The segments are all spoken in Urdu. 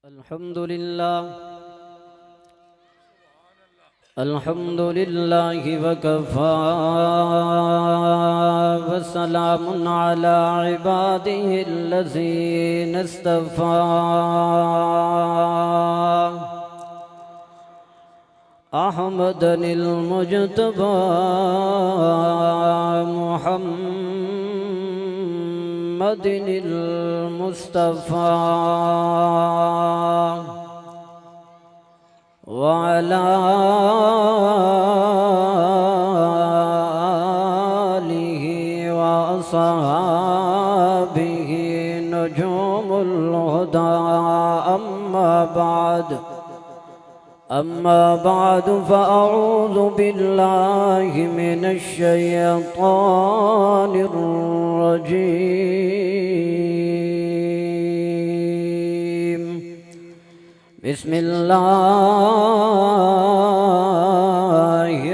الحمد لله وكفى وسلام على عباده الذين اصطفى أحمد المجتبى محمد المصطفى وعلى آله وأصحابه نجوم الهدى أما بعد فأعوذ بالله من الشيطان الرجيم بسم الله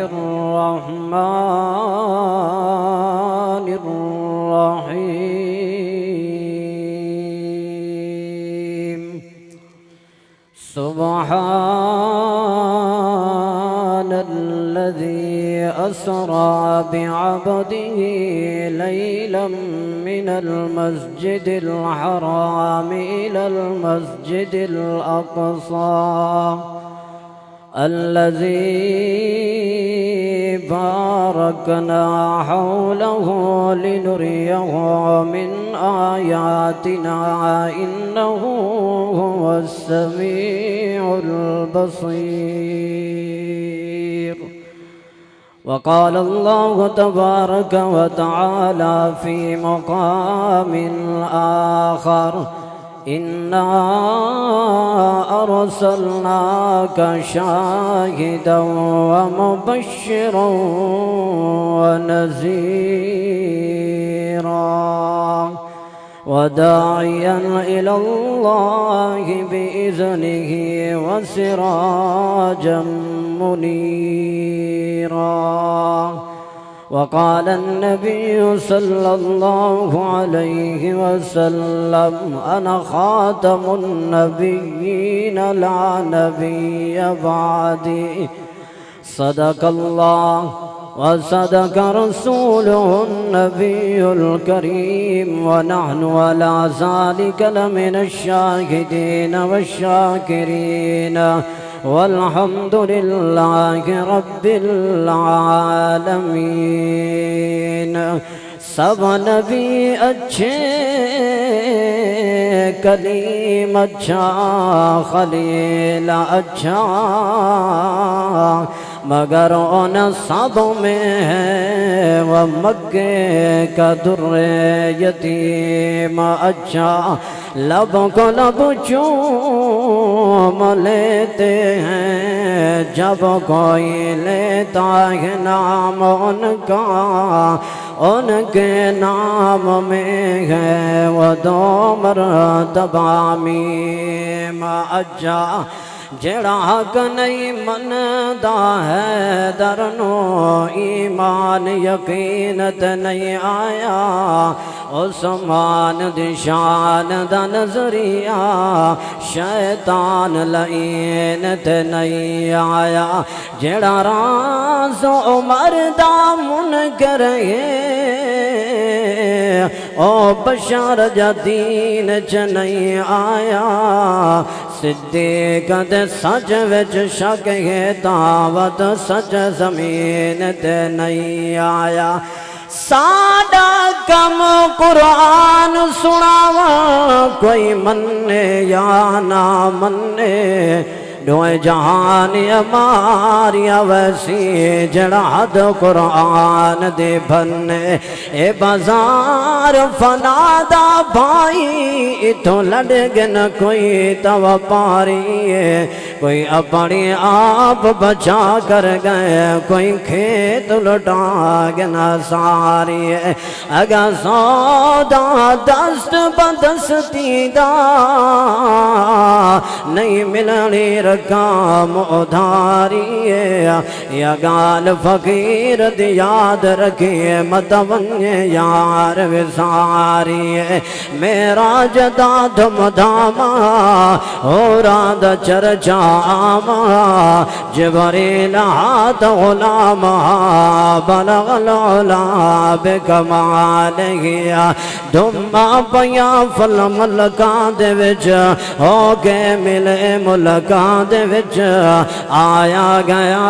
الرحمن الرحيم سبحان الذي أسرى بعبده ليلا من المسجد الحرام إلى المسجد الأقصى الذي باركنا حوله لنريه من آياتنا إنه هو السميع البصير. وقال الله تبارك وتعالى في مقام آخر إنا أرسلناك شاهدا ومبشرا ونذيرا وداعيا إلى الله بإذنه وسراجا منيرا. وقال النبي صلى الله عليه وسلم أنا خاتم النبيين لا نبي بعدي. صدق الله وصدق رسوله النبي الكريم ونحن على ذلك لمن الشاهدين والشاكرين والحمد لله رب العالمین. سب نبی اچھے کلیم اچھا خلیل اچھا مگر ان سب میں ہے وہ مکے کا در یتیم اچھا. لب کو لب چوم لیتے ہیں جب کوئی لیتا ہے نام ان کا. ان کے نام میں ہے وہ دو مرتبہ میم اچھا. جڑا حق نہیں مندا ہے درنو ایمان یقینت نہیں آیا. عثمان دی شان دا نظریہ شیطان لعینت نہیں آیا. جڑا راز عمر دا منکر ہے او بشر جا دین چ نہیں آیا. صدیق دے سچ وچ شک ہے دعوت سچ زمین تے نہیں آیا. ساڈا کم قرآن سناوا کوئی منے یا نہ منے. دوئے جہان اماریا ویسی جڑا حد قرآن دے بھنے. اے بازار فنا دا بھائی اتھوں لڑگے نہ کوئی تو پاری ہے. کوئی اپنی آپ بچا کر گئے کوئی کھیت لٹا کے نہ ساری ہے. اگر سودا دست بدستی دا نہیں ملنی رقم ادھاری یا گال فقیر دی یاد رکھیے متونے یار وساری میرا جدا دھم دھاما ہو راد چرچاما جبریل ہاتھ غلاما بلغ العلا بکمالہ دھما پیا فل ملکاں دے وچ ہو کے ملے ملکاں دے وچ آیا گیا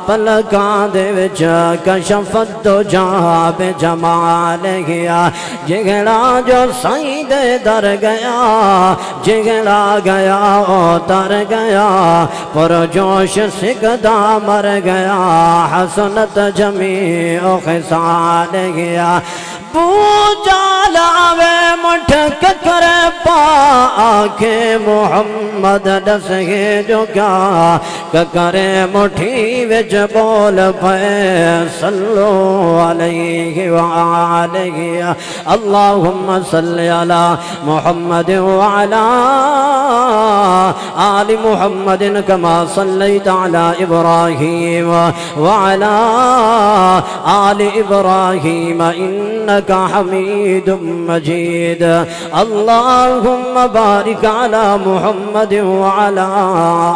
پلکاں دے وچ کشفت دجا بجمالہ جگڑا جو سائیں دے در گیا جگڑا گیا او تر گیا پرجوش سکدا مر گیا حسنت جمیع خصالہ پوجا لاوے مٹھ ککر پا آنکھیں محمد دس گے جو کیا ککرے مٹھی وچ بول پے صلو علیہ وآلہ اللہم صلی علی محمد وعلا آل محمد کما صلیت علی ابراہیم وعلا آل ابراہیم انک حمید مجید اللہم بارک علی محمد وعلا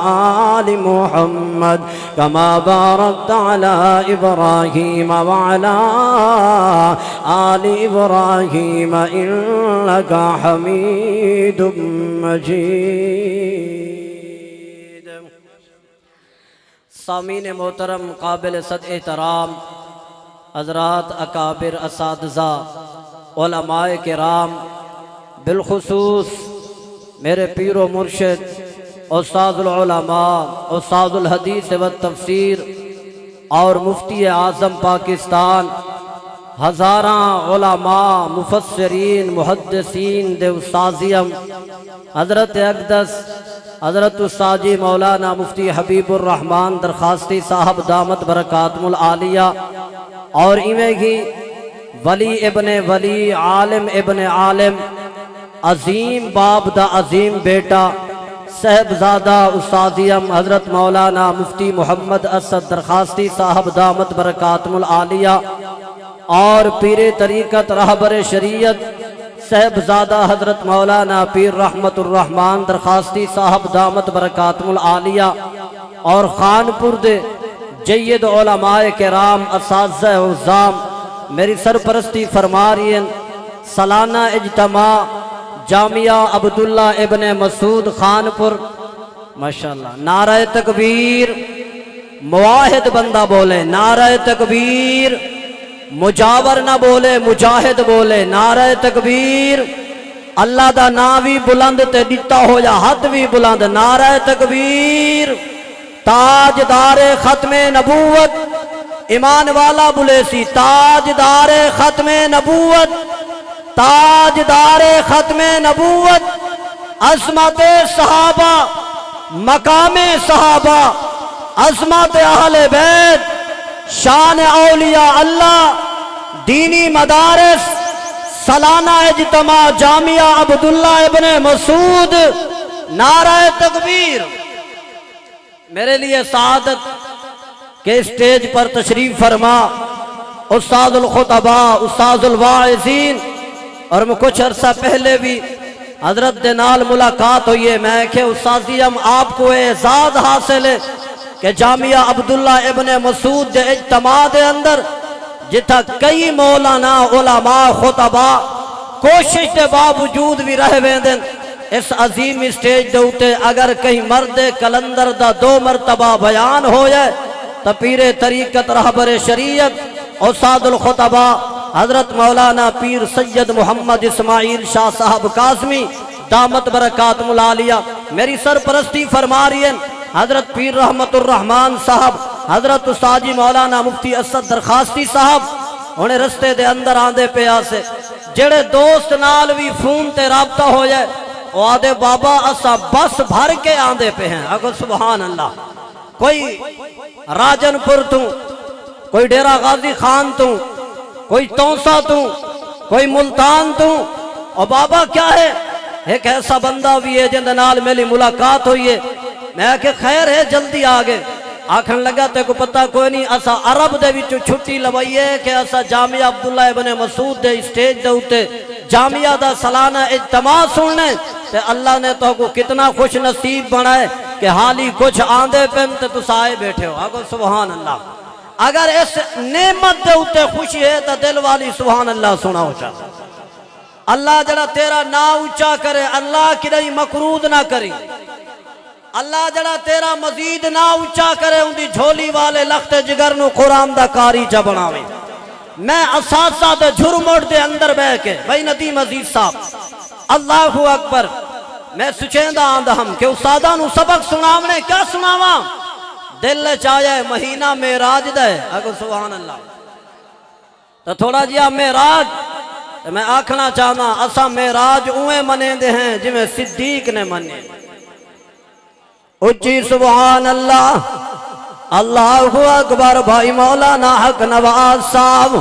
آل محمد کما بارکت علی ابراہیم وعلا آل ابراہیم انک حمید مجید سامعین محترم قابل صد احترام حضرات اکابر اساتذہ علماء کرام بالخصوص میرے پیر و مرشد استاد العلماء استاد الحدیث والتفسیر اور مفتی اعظم پاکستان ہزاراں علماء مفسرین محدثین دے استاذیم حضرت اقدس حضرت استاذی مولانا مفتی حبیب الرحمن درخواستی صاحب دامت برکاتم العالیہ اور ایویں ہی ولی ابن ولی عالم ابن عالم عظیم باپ دا عظیم بیٹا صاحبزادہ استاذیم حضرت مولانا مفتی محمد اسد درخواستی صاحب دامت برکاتم العالیہ اور پیر طریقت رہبر شریعت صاحبزادہ حضرت مولانا پیر رحمت الرحمن درخواستی صاحب دامت برکاتم العالیہ اور خانپور دے جید علماء کرام اساتذہ عظام میری سرپرستی فرما رہی ہیں سالانہ اجتماع جامعہ عبداللہ ابن مسعود خانپور ماشاءاللہ نعرہ تکبیر مواحد بندہ بولے نعرہ تکبیر مجاور نہ بولے مجاہد بولے نعرہ تکبیر اللہ دا نام بھی بلند تے دتا ہو یا ہاتھ بھی بلند نعرہ تکبیر تاجدار ختم نبوت ایمان والا بولے سی تاجدار ختم نبوت تاجدار ختم نبوت عظمت صحابہ مقام صحابہ عظمت اہل بیت شان اولیاء اللہ دینی مدارس سالانہ اجتماع جامعہ عبداللہ ابن مسعود نعرہ تکبیر میرے لیے سعادت کہ اسٹیج پر تشریف فرما استاد الخطباء استاد الواعظین اور میں کچھ عرصہ پہلے بھی حضرت نال ملاقات ہوئی ہے میں کہ استاذیم آپ کو اعزاز حاصل ہے کہ جامعہ عبداللہ ابن مسعود دے اجتماع دے اندر جتھا کئی مولانا علماء خطباء کوشش دے باوجود بھی رہ ویندن اس عظیم اسٹیج دے اوتے اگر کہیں مرد کلندر دا 2 مرتبہ بیان ہو جائے تو پیر طریقت رہبر شریعت استاد الخطباء حضرت مولانا پیر سید محمد اسماعیل شاہ صاحب قاسمی دامت برکاتم العالیہ میری سرپرستی فرما رہی ہیں حضرت پیر رحمت الرحمن صاحب حضرت استاذی مولانا مفتی اسد درخواستی صاحب انہیں رستے دے اندر آندے پہ آسے جڑے دوست نال بھی فون تے رابطہ ہو جائے وہ آدھے بابا اسا بس بھر کے آندے پہ ہیں اگر سبحان اللہ کوئی راجن پور توں کوئی ڈیرہ غازی خان توں کوئی تونسا توں کوئی ملتان توں اور بابا کیا ہے ایک ایسا بندہ بھی ہے جن نال میری ملاقات ہوئی ہے، میں کہ خیر ہے جلدی آگے آکھن لگا تے کو پتہ کوئی نہیں، اسا عرب دے وچ چھٹی لوائیے کہ اسا جامعہ عبداللہ ابن مسعود دے اسٹیج دے اوتے جامعہ دا سالانہ اجتماع سننے تے اللہ نے تو کو کتنا خوش نصیب بنائے کہ حالی کچھ آندے پن تے تس آئے بیٹھے ہو۔ آگو سبحان اللہ۔ اگر اس نعمت دے اوتے خوشی ہے تو دل والی سبحان اللہ سنا ہو چاہتا۔ اللہ جڑا تیرا نا اونچا کرے اللہ کی نہیں مقرود نہ کری، اللہ جڑا تیرا مزید نہ اونچا کرے ان دی جھولی والے لخت جگر نو قرآن دا کاری چا بناویں۔ میں اساسہ دے جھرموڑ دے اندر بے کے بھائی ندیم عزیز صاحب اللہ اکبر میں سچیندہ آندہ ہم کہ استادہ نو سبق سناونے کیا سناواں دل چاہے مہینہ معراج دے اگر سبحان اللہ تو تھوڑا جیا معراج میں آکھنا چاہنا اسا معراج اوے منے دے ہیں جی میں صدیق نے منے اچھی سبحان اللہ اللہ اکبر بھائی مولانا حق نواز صاحب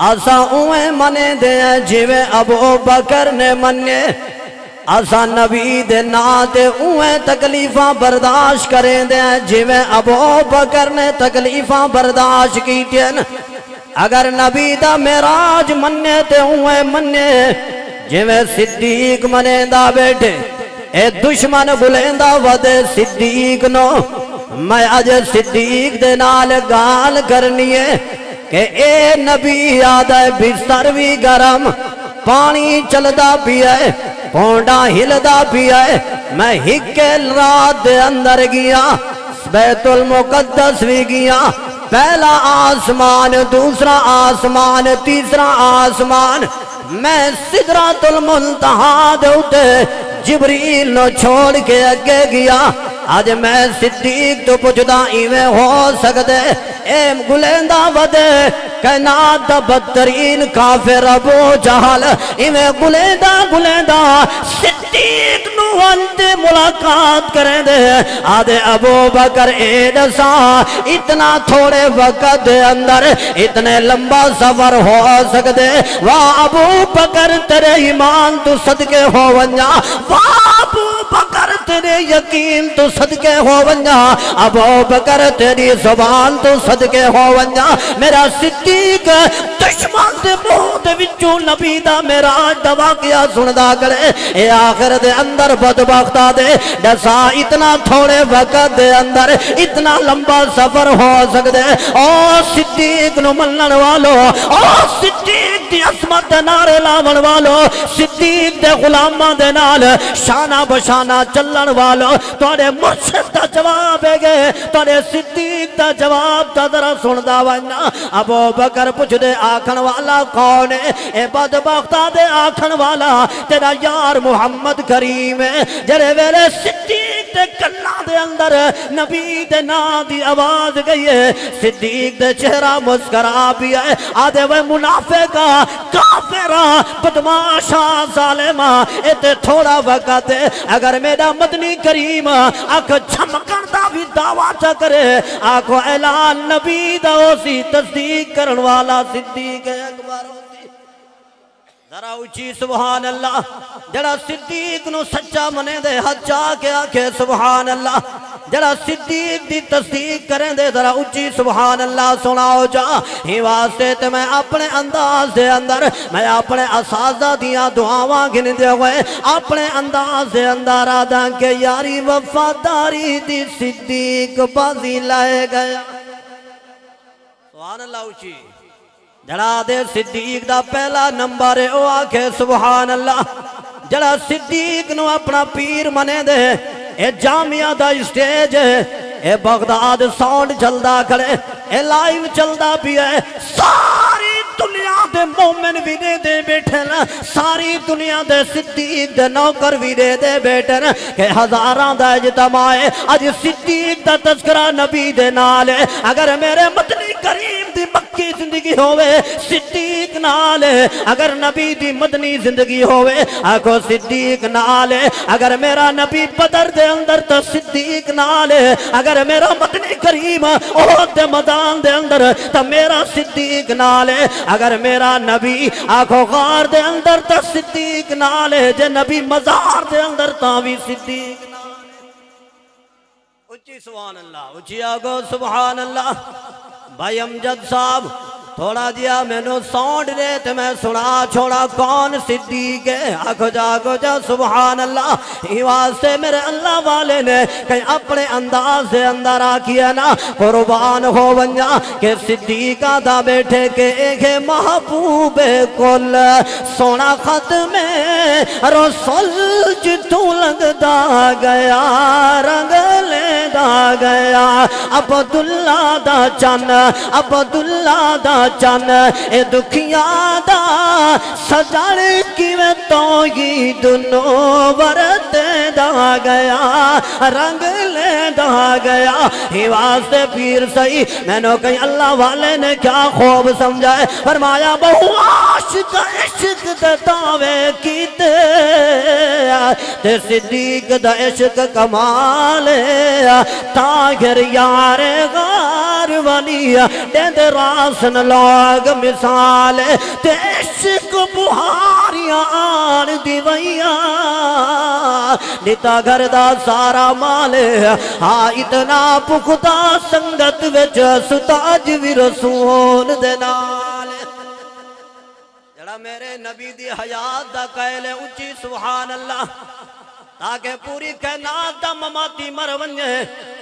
اسا اوے منے دے ہیں جی میں ابو بکر نے منے اسا نبی دے نا تے اوے تکلیفاں برداشت کریں دے ہیں جی میں ابو بکر نے تکلیفاں برداشت کی تین اگر نبی دا معراج منے تے اوے منے جی میں صدیق منے دا بیٹھے اے دشمن بلیندا ودے صدیق نو میں اج صدیق دے نال گال کرنی ہے کہ اے نبی آدھے بستر بھی گرم پانی چلدا بھی ہے پونڈا ہلدا بھی ہے میں ہکے رات دے اندر گیا بیت المقدس بھی گیا پہلا آسمان دوسرا آسمان تیسرا آسمان میں سدرۃ المنتہا دے اوتے جبریل نو چھوڑ کے اگے گیا آج میں صدیق تو پوچھدا ایویں ہو سکدے اے گلیندہ ودے کائنات دا بدترین کافر ابو جہل ایویں گلیندہ صدیق نو انت ملاقات کریں دے آدھے ابو بکر اے دسا اتنا تھوڑے وقت دے اندر اتنے لمبا سفر ہو سکدے واہ ابو بکر تیرے ایمان تو صدقے ہو ونجا واہ ابو بکر تیرے یقین تو صدقے ہو ونجا ابو بکر تیری زبان تو صدقے ہو ونجا میرا صدیق دشمن دے منہ دے وچوں نبی دا معراج دا واقعہ سندا کرے اے آخر دے اندر بدبختہ دے دسا اتنا تھوڑے وقت دے اندر اتنا لمبا سفر ہو سکدے او صدیق نو منن والو او صدیق دی عظمت دے نعرے لاون والو صدیق دے غلاماں دے نال شانہ بشانہ چلن والو تواڈے مرشد دا جواب ہے گے تواڈے صدیق دا جواب دا ذرا سندا ونا ابو بکر پوچھ دے آکھن والا کون ہے اے بدبختہ دے آکھن والا تیرا یار محمد کریم ہے جڑے ویلے صدیق دے کلاں دے اندر نبی دے نا دی آواز گئی ہے صدیق دے چہرہ مسکرا بھی ہے آدھے وہ منافقہ کافرہ بدماشا ظالمہ اتے تھوڑا وقت ہے اگر میرا مدنی کریم آنکھ جھمکن دا بھی دعویٰ چا کرے آنکھو اعلان نبی دا اسی تصدیق کرن والا صدیق اکبر ہوتی ذرا اچھی سبحان اللہ جڑا صدیق نو سچا منے دے حد جا کے آکھے سبحان اللہ جڑا صدیق دی تصدیق کریں دے ذرا اچھی سبحان اللہ سناؤ جا ہی واسطے تے میں اپنے انداز دے اندر میں اپنے اساتذہ دیاں دعاواں گن دے ہوئے اپنے انداز دے اندر آدھاں کہ یاری وفاداری دی صدیق بازی لائے گیا سبحان اللہ اچھی جڑا دے صدیق دا پہلا نمبر ہے او آکھے سبحان اللہ جڑا صدیق نو اپنا پیر منے دے اے جامعہ دا اسٹیج ہے اے بغداد ساؤنڈ چلدا کھڑے اے لائیو چلدا بھی ہے ساری دنیا دے مومن ویڈے دے بیٹھے نا ساری دنیا دے صدیق دے نوکر ویڈے دے بیٹھے نا کہ ہزاران دا اجتماع ہے اج صدیق دا تذکرہ نبی دے نال ہے اگر میرے مدنی کریم دی مکی زندگی ہوئے صدیق نال اگر نبی دی مدنی زندگی ہوئے آکھو صدیق نال اگر میرا نبی بدر دے اندر تو صدیق نال اگر میرا مدنی کریم احد دے میدان دے اندر تو میرا صدیق نال اگر میرا نبی آکھو غار دے اندر تو صدیق نال جے نبی مزار دے اندر تو بھی صدیق نال اچھی سبحان اللہ اچھی آگو سبحان اللہ بھائی امجد صاحب تھوڑا دیا میں نو ساؤنڈ ریت میں سنا چھوڑا کون صدیق ہے آگو جا سبحان اللہ ہی واسطے میرے اللہ والے نے کہیں اپنے انداز سے اندر آکیا نا قربان ہو بنجا کہ صدیقہ دا بیٹھے کے ایک محبوب کل سونا خط میں رسول جتو لگ دا گیا رنگ لے دا گیا عبداللہ دا چن عبداللہ دا چن اے دکھیاں دا سجڑ کی میں توگی دنوں ورد دا گیا رنگ لے دا گیا ہی واسطے پیر سہی میں نے کہیں اللہ والے نے کیا خوب سمجھائے فرمایا بہو عاشق عشق دے دعوے کیتے تے صدیق دا عشق کمالے تاگر یار غار ولی دند راسن لوگ مثال تے عشق بہاریاں آن دیویاں نیتا گھر دا سارا مالے ہاں اتنا پختہ سنگت وچ ستاج بھی رسول دے نالے جڑا میرے نبی دی حیات دا قیل اچھی سبحان اللہ تاکہ پوری کائنات دا مماتی مرونجے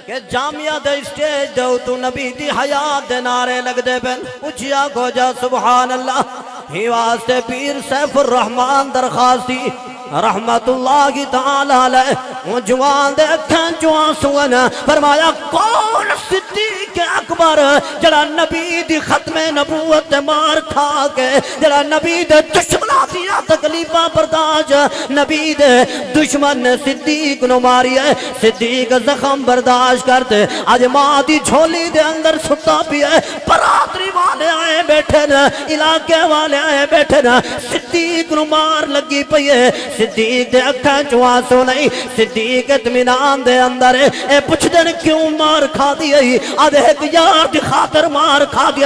کہ جامعہ دے اسٹیج دو تو نبی دی حیات دے نعرے لگ دے بین اچھیا کو جا سبحان اللہ ہی واسطے پیر سیف الرحمن درخواستی رحمت اللہ تعالیٰ علیہ جوان دے اکھیں جوان سون فرمایا کون صدیق اکبر جڑا نبی دی ختم نبوت مار کھا کے جڑا نبی دے دشمناتیاں تکلیفہ برداشت نبی دے دشمن صدیق نو ماری ہے صدیق زخم برداشت کرتے آج ماں دی جھولی دے اندر ستا بھی ہے برادری والے آئے بیٹھے نا علاقے والے آئے بیٹھے نا صدیق نو مار لگی پئی ہے صدیق دے اکھاں چوان سو نہیں صدیق اطمینان دے اندر اے پوچھ دن کیوں مار کھا دی ہے آدھے ایک یار دی خاطر مار کھا دی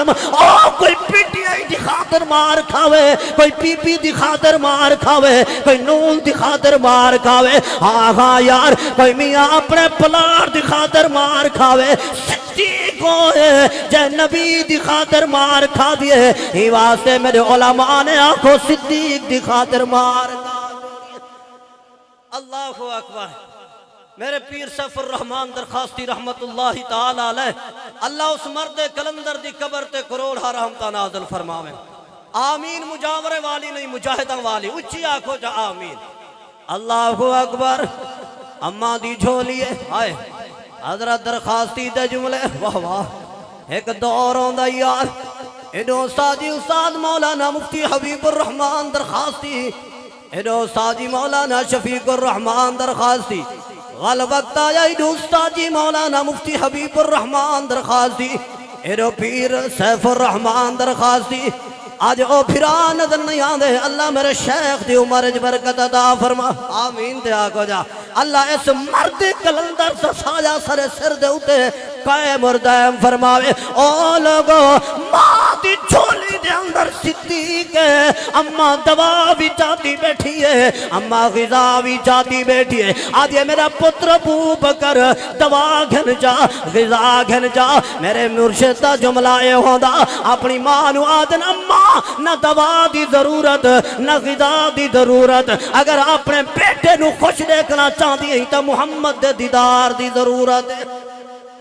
کوئی پی ٹی آئی دی خاطر مار کھاوے کوئی پی پی دی خاطر مار کھاوے کوئی نون دی خاطر مار کھاوے ہاں یار کوئی میاں اپنے پلار دی خاطر مار کھاوے صدیق ہوئے جے نبی دی خاطر مار کھا دیئے ہی واسطے میرے علماء نے آنکھوں صدیق دی خاطر مار کھا اللہ اکبر میرے پیر سیف الرحمن درخواستی رحمت اللہ تعالی علیہ اللہ اس مرد کلندر دی قبر تے کروڑا رحمتہ نازل فرماویں آمین مجاورے والی نہیں مجاہدہ والی اچھی آنکھوں جا آمین اللہ اکبر اماں دی جھولیے آئے حضرت درخواستی دے جملے واہ واہ ایک دور ہوندہ یار انہوں ساجی استاد مولانا مفتی حبیب الرحمن درخواستی انہوں ساجی مولانا شفیق الرحمن درخواستی غل وقت آیا انہوں ساجی مولانا مفتی حبیب الرحمن درخواستی انہوں پیر سیف الرحمن درخواستی آج او پھرا نظر نہیں آندے اللہ میرے شیخ دی عمر برکت عطا فرما آمین دے آگو جا اللہ اس مرد کلندر سے ساجا سر سر دے ہوتے قائم اور دائم فرماوے او لوگو ماں دی جھولی دے اندر صدیق ہے اماں دوا بھی جاتی بیٹھی ہے اماں غذا بھی جاتی بیٹھی ہے آج یہ میرا پتر ابو بکر دوا گھن جا غذا گھن جا میرے مرشد دا جملہ اے ہوندا اپنی ماں نو آدن اماں نہ دوا دی ضرورت نہ غذا دی ضرورت اگر اپنے بیٹے نو خوش دیکھنا چاہتی ہے تو محمد دے دیدار دی ضرورت ہے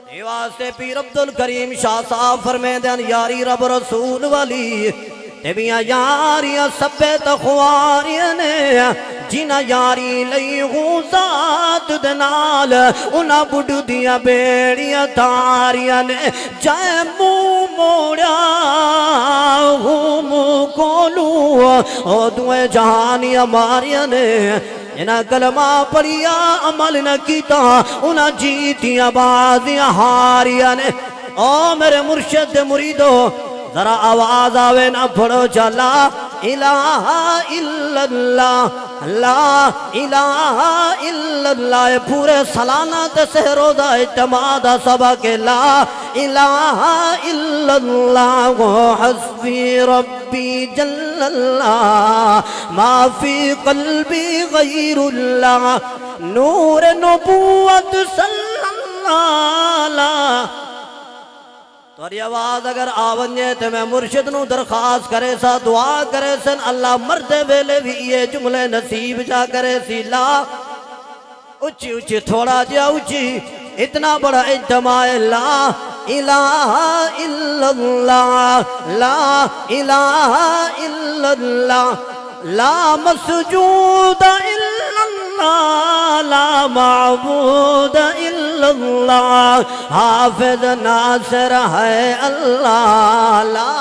یہ واسطے پیر عبدالکریم شاہ صاحب فرمے دین یاری رب رسول والی تیمیاں یاریاں سبے تخواریاں نے جینا یاری لئی غوزات دنال انہا بڑھ دیا بیڑیاں تاریاں نے جائے مو موڑیا مو کولو او دوئے جہانیاں ماریاں نے انہا کلمہ پڑیا عمل نہ کیتا انہا جیتیاں بازیاں ہاریاں نے او میرے مرشد مریدو ذرا آواز آوے نہ پڑھو چا لا الہ الا اللہ لا الہ الا اللہ پورے سالانہ تے سے روزہ اجتماع دا سبق لا الہ الا اللہ حسبی ربی جل اللہ ما فی قلبی غیر اللہ نور نبوت صلی اللہ توری آواز اگر آونجے تو میں مرشد نو درخواست کرے سا دعا کرے سن اللہ مردے ویلے بھی یہ جملے نصیب جا کرے سی لا اچھی اچھی تھوڑا جا اچھی اتنا بڑا اجتماع لا الہ الا اللہ لا الہ الا اللہ لا مسجود الا اللہ لا معبود الا اللہ حافظ ناصر ہے اللہ لا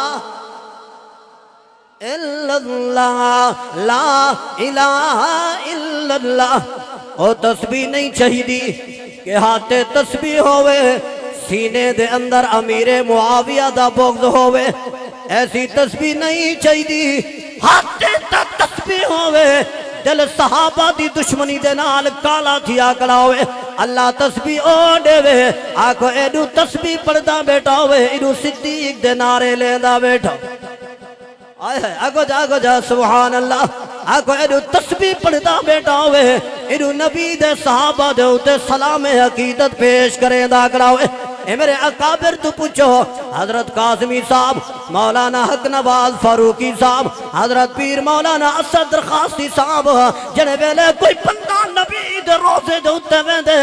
الا اللہ لا الہ الا اللہ او تسبیح نہیں چاہیدی کہ ہاتھے تسبیح ہوئے سینے دے اندر امیر معاویہ دا بغض ہوئے ایسی تسبیح نہیں چاہیدی ہاتھے تسبیح ہوئے دل صحابہ دی دشمنی دے نال کالا تھیا کڑا ہوئے اللہ تسبیح او دے وے آکھو ایڈو تسبیح پڑھدا بیٹا ہوئے ایڈو صدیق دے نعرے لیندہ بیٹھا آئے ہے آگو جا سبحان اللہ آگو ایڈو تسبیح پڑھدا بیٹا ہوئے ایڈو نبی دے صحابہ دے ہوتے سلام عقیدت پیش کریں دا کڑا ہوئے اے میرے اکابر تو پوچھو حضرت قاسمی صاحب مولانا حق نواز فاروقی صاحب حضرت پیر مولانا اسد درخواستی صاحب جنے ویلے کوئی بندہ نبی دے روزے دے ہوتے ویندے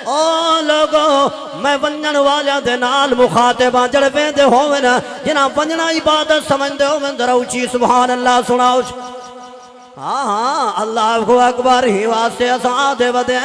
او لوگو میں ونجن والیاں دے نال مخاطباں جڑے ویندے ہوئے نا جنہاں ونجنا عبادت سمجھدے ہوئے دروچی سبحان اللہ سناؤ ہاں اللہ کو اکبر ہی واسطے اساں دے ودے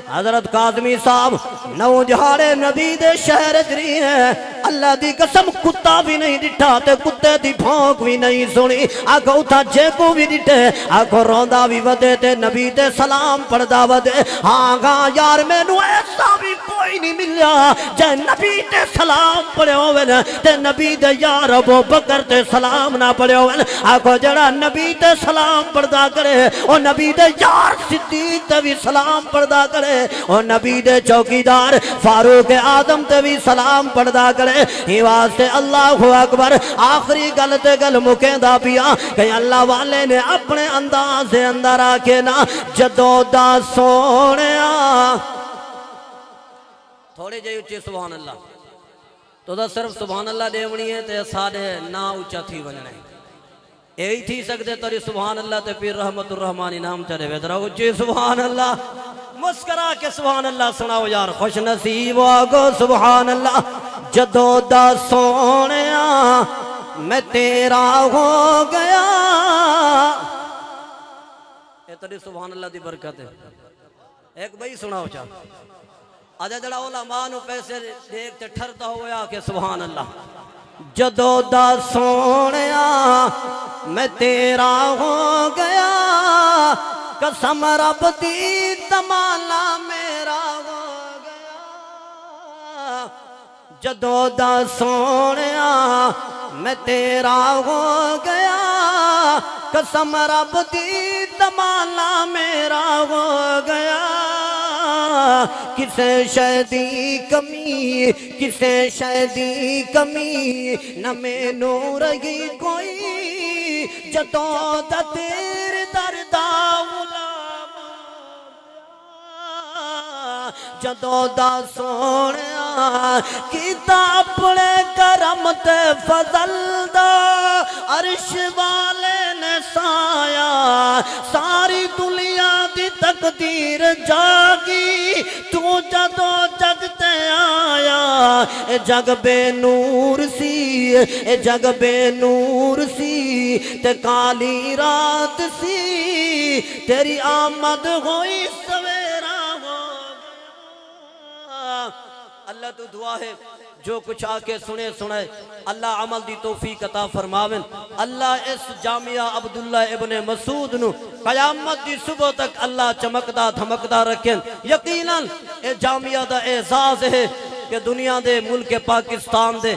حضرت قاسمی صاحب نو جہاڑے نبی دے شہر جری ہیں اللہ دی قسم کتا بھی نہیں ڈٹھا تے کتے دی بھونک بھی نہیں سنی آکھو اتھا جے کو بھی ڈٹھے آکھو روندہ بھی ودے تے نبی دے سلام پڑھدا ودے ہاں گاں یار میں نو ایسا بھی کوئی نہیں ملیا جے نبی دے سلام پڑھے ہوئے تے نبی دے یار ابو بکر تے سلام نہ پڑھے ہوئے آکھو جڑا نبی دے سلام پڑھدا کرے او نبی دے یار صدیق تے بھی سلام پڑھدا کرے او نبی دے چوکیدار فاروق آدم تے بھی سلام پڑھدا کرے ہی واسطے اللہ اکبر آخری گل تے گل مکیں دا پیا کہ اللہ والے نے اپنے انداز سے اندر آکے نا جدو دا سونیا تھوڑے جائے اچھے سبحان اللہ تو دا صرف سبحان اللہ دیونی ہے تے ساڑھے نا اچھا تھی وننے یہی تھی سکتے تاری سبحان اللہ تے پیر رحمت الرحمانی نام چلے ویدرہ اچھے سبحان اللہ مسکرا کے سبحان اللہ سناؤ یار خوش نصیب آگو سبحان اللہ جدو دا سونیا میں تیرا ہو گیا اے تری سبحان اللہ دی برکت ہے ایک بھائی سناؤ چاہ آجا جڑا علماء نو پیسے دیکھتے ٹھرتا ہویا کہ سبحان اللہ جدو دا سونیا میں تیرا ہو گیا قسم رب دی تمالا میرا ہو گیا جدو دا سونیا میں تیرا ہو گیا قسم رب دی تمالا میرا ہو گیا کسے شہدی کمی کسے شہدی کمی نہ میں نور رہی کوئی جدو دا تیر دردہ جدو دا سونیا کیتا اپنے کرم تے فضل دا عرش والے نے سایا ساری دنیا دی تقدیر جاگی تو جدو جگ تے آیا اے جگ بے نور سی اے جگ بے نور سی تے کالی رات سی تیری آمد ہوئی سویرا اللہ تو دعا ہے جو کچھ آکے سنے سنے اللہ عمل دی توفیق عطا فرماویں اللہ اس جامعہ عبداللہ ابن مسعود نو قیامت دی صبح تک اللہ چمکدا دھمکدا رکھیں یقیناً اے جامعہ دا اعزاز ہے کہ دنیا دے ملک پاکستان دے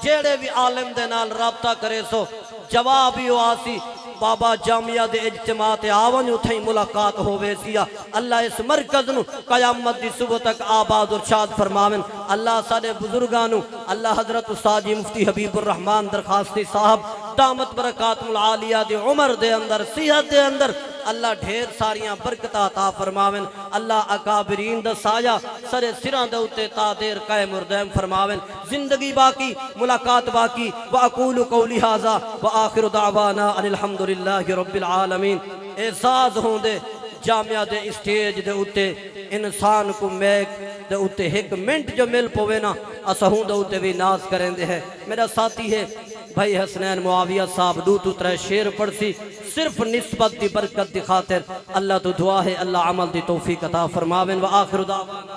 جیڑے بھی عالم دے نال رابطہ کرے سو جواب ہی آسی بابا جامعہ دے اجتماع تے آون اتھیں ملاقات ہووے سیا اللہ اس مرکز نو قیامت دی صبح تک آباد اور شاد فرماون اللہ سارے بزرگانو اللہ حضرت استاد مفتی حبیب الرحمن درخواستی صاحب دامت برکات العالیہ دے عمر دے اندر صحت دے اندر اللہ ڈھیر ساریاں برکتہ عطا فرماون اللہ اکابرین دا سایہ سرے سران دے اتے تا دیر قائم اور دائم فرماون زندگی باقی ملاقات باقی وَأَقُولُ قَوْلِ هَذَا وَآخِرُ دَعْوَانَا أَنِ الْحَمْدُ لِلَّهِ رَبِّ الْعَالَمِينَ اعزاز ہوں دے جامعہ دے اسٹیج دے اتے انسان کو میک دے اتے ایک منٹ جو مل پوے نا اسا ہوں دے اتے بھی ناز کریں دے ہے میرا ساتھی ہے بھائی حسنین معاویہ صاحب دو تو ترے شیر پڑھ سی صرف نسبت دی برکت دی خاطر اللہ تو دعا ہے اللہ عمل دی توفیق عطا فرماون وآخر دعوانا